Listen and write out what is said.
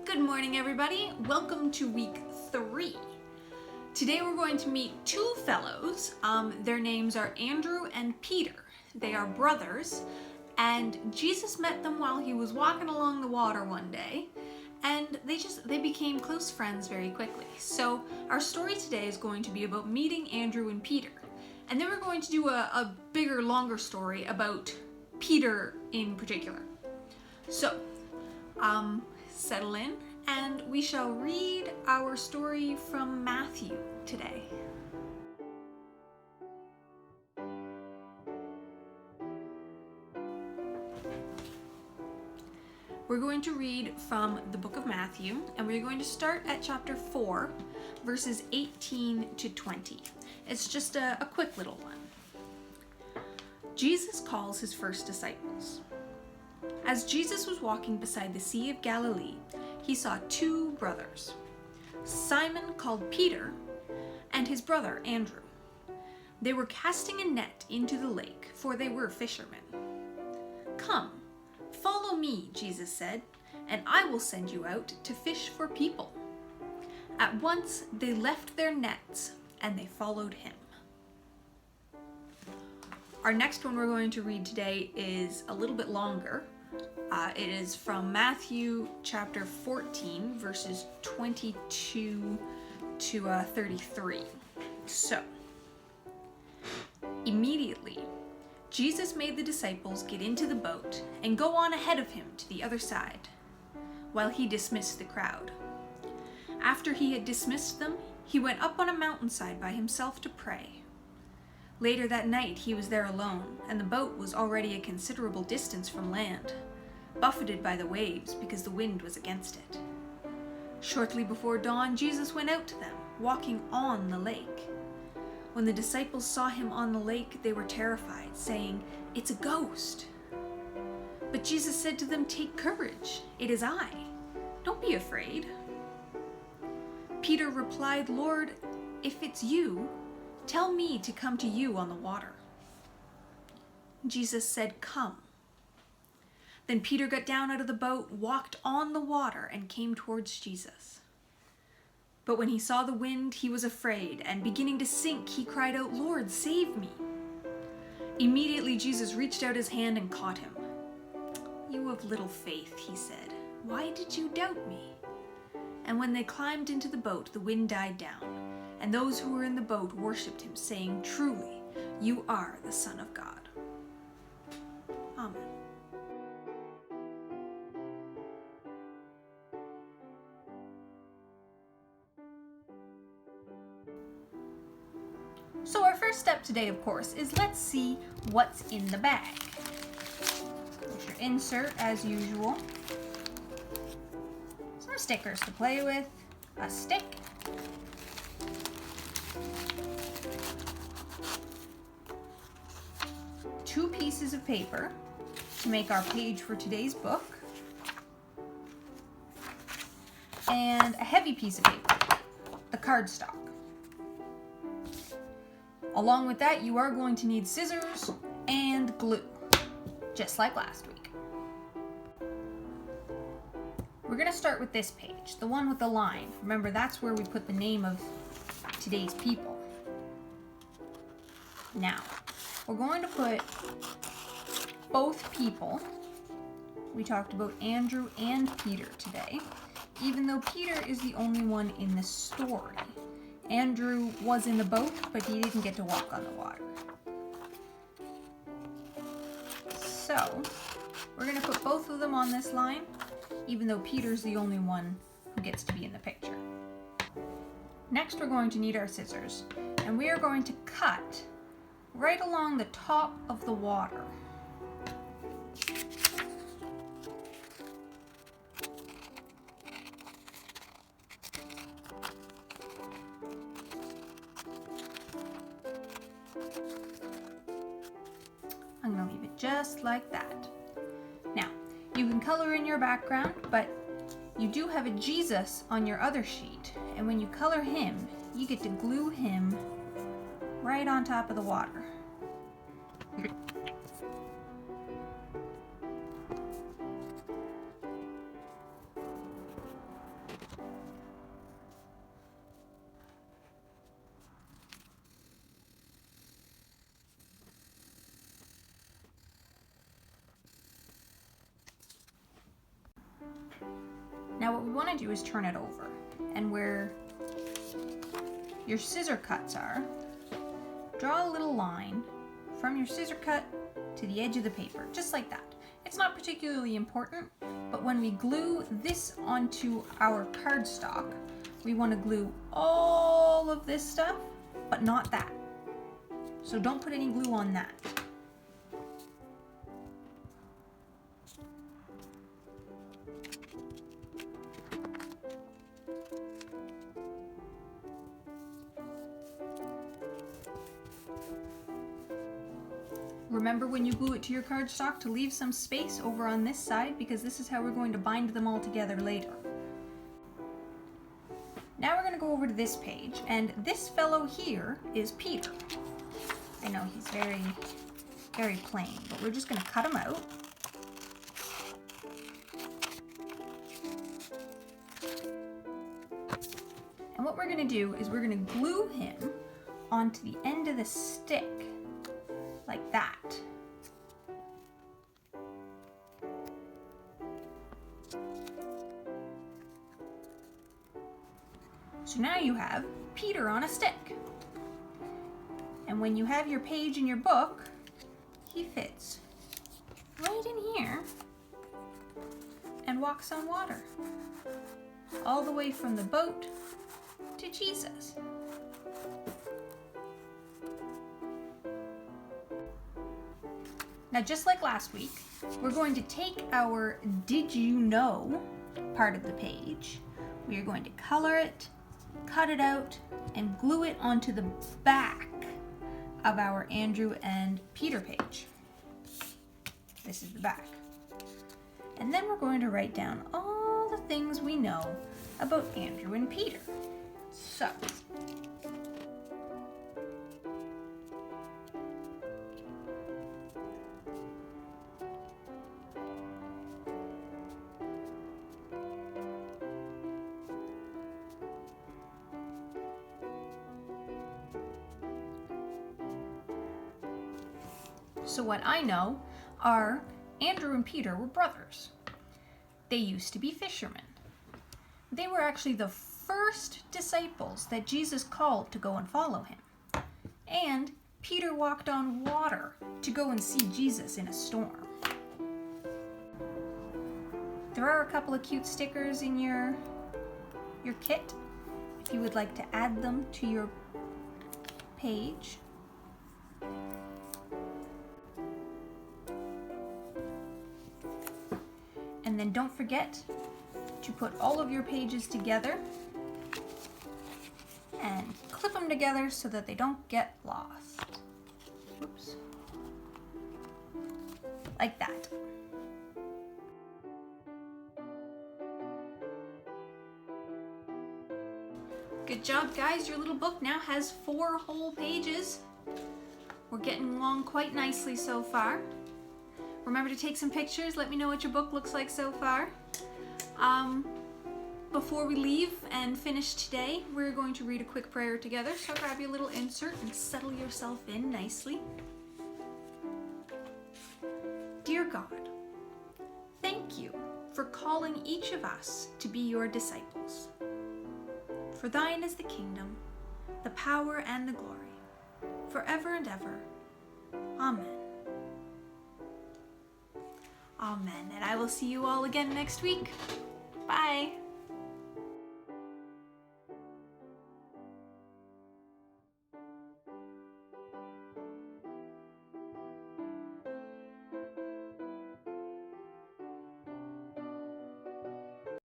Good morning, everybody. Welcome to week 3. Today we're going to meet two fellows. Their names are Andrew and Peter. They are brothers, and Jesus met them while he was walking along the water one day, and they became close friends very quickly. So our story today is going to be about meeting Andrew and Peter, and then we're going to do a bigger, longer story about Peter in particular. So, settle in, and we shall read our story from Matthew today. We're going to read from the book of Matthew, and we're going to start at chapter 4, verses 18 to 20. It's just a quick little one. Jesus calls his first disciples. As Jesus was walking beside the Sea of Galilee, he saw two brothers, Simon called Peter, and his brother Andrew. They were casting a net into the lake, for they were fishermen. "Come, follow me," Jesus said, "and I will send you out to fish for people." At once they left their nets, and they followed him. Our next one we're going to read today is a little bit longer. It is from Matthew chapter 14, verses 22 to 33. So, immediately, Jesus made the disciples get into the boat and go on ahead of him to the other side, while he dismissed the crowd. After he had dismissed them, he went up on a mountainside by himself to pray. Later that night he was there alone, and the boat was already a considerable distance from land, buffeted by the waves because the wind was against it. Shortly before dawn, Jesus went out to them, walking on the lake. When the disciples saw him on the lake, they were terrified, saying, "It's a ghost." But Jesus said to them, "Take courage, it is I. Don't be afraid." Peter replied, "Lord, if it's you, tell me to come to you on the water." Jesus said, "Come." Then Peter got down out of the boat, walked on the water, and came towards Jesus. But when he saw the wind, he was afraid, and beginning to sink, he cried out, "Lord, save me." Immediately Jesus reached out his hand and caught him. "You of little faith," he said, "why did you doubt me?" And when they climbed into the boat, the wind died down, and those who were in the boat worshipped him, saying, "Truly, you are the Son of God." Amen. So our first step today, of course, is let's see what's in the bag. There's your insert, as usual. Some stickers to play with, a stick, two pieces of paper to make our page for today's book, and a heavy piece of paper, the cardstock. Along with that, you are going to need scissors and glue, just like last week. We're going to start with this page, the one with the line. Remember, that's where we put the name of today's people. Now, we're going to put both people. We talked about Andrew and Peter today, even though Peter is the only one in the story. Andrew was in the boat, but he didn't get to walk on the water. So, we're going to put both of them on this line, even though Peter's the only one who gets to be in the picture. Next, we're going to need our scissors, and we are going to cut right along the top of the water. I'm going to leave it just like that. Now, you can color in your background, but you do have a Jesus on your other sheet, and when you color him, you get to glue him right on top of the water. want to do is turn it over. And where your scissor cuts are, draw a little line from your scissor cut to the edge of the paper, just like that. It's not particularly important, but when we glue this onto our cardstock, we want to glue all of this stuff, but not that. So don't put any glue on that. Remember when you glue it to your cardstock to leave some space over on this side, because this is how we're going to bind them all together later. Now we're going to go over to this page, and this fellow here is Peter. I know he's very, very plain, but we're just going to cut him out. And what we're going to do is we're going to glue him onto the end of the stick, like that. So now you have Peter on a stick. And when you have your page in your book, he fits right in here and walks on water, all the way from the boat to Jesus. Now, just like last week, we're going to take our "Did you know" part of the page. We are going to color it, cut it out, and glue it onto the back of our Andrew and Peter page. This is the back. And then we're going to write down all the things we know about Andrew and Peter. So what I know are Andrew and Peter were brothers. They used to be fishermen. They were actually the first disciples that Jesus called to go and follow him. And Peter walked on water to go and see Jesus in a storm. There are a couple of cute stickers in your kit if you would like to add them to your page. And then don't forget to put all of your pages together and clip them together so that they don't get lost. Oops. Like that. Good job, guys. Your little book now has 4 whole pages. We're getting along quite nicely so far. Remember to take some pictures. Let me know what your book looks like so far. Before we leave and finish today, we're going to read a quick prayer together. So grab your little insert and settle yourself in nicely. Dear God, thank you for calling each of us to be your disciples. For thine is the kingdom, the power, and the glory, forever and ever. Amen. Amen. And I will see you all again next week. Bye.